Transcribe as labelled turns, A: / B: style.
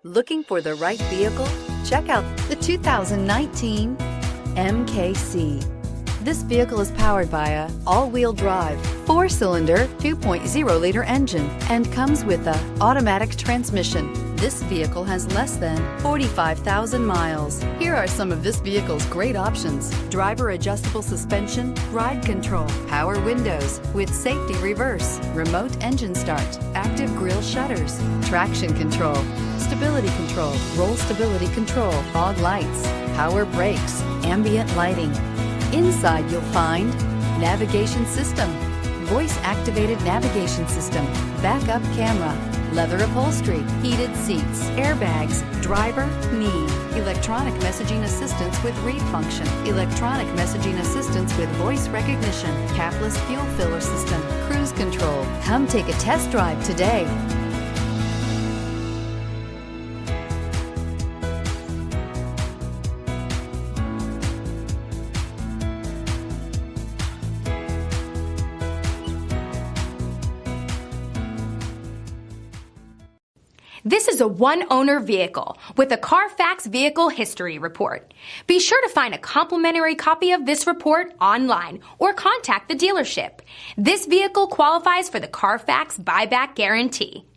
A: Looking for the right vehicle? Check out the 2019 MKC. This vehicle is powered by a all-wheel drive, 4-cylinder, 2.0-liter engine and comes with a automatic transmission. This vehicle has less than 45,000 miles. Here are some of this vehicle's great options: driver adjustable suspension, ride control, power windows with safety reverse, remote engine start, active grille shutters, traction control, stability control, roll stability control, fog lights, power brakes, ambient lighting. Inside you'll find navigation system, voice-activated navigation system, backup camera, leather upholstery, heated seats, airbags, driver, knee, electronic messaging assistance with read function, electronic messaging assistance with voice recognition, capless fuel filler system, cruise control. Come take a test drive today.
B: This is a one-owner vehicle with a CARFAX Vehicle History Report. Be sure to find a complimentary copy of this report online or contact the dealership. This vehicle qualifies for the CARFAX Buyback Guarantee.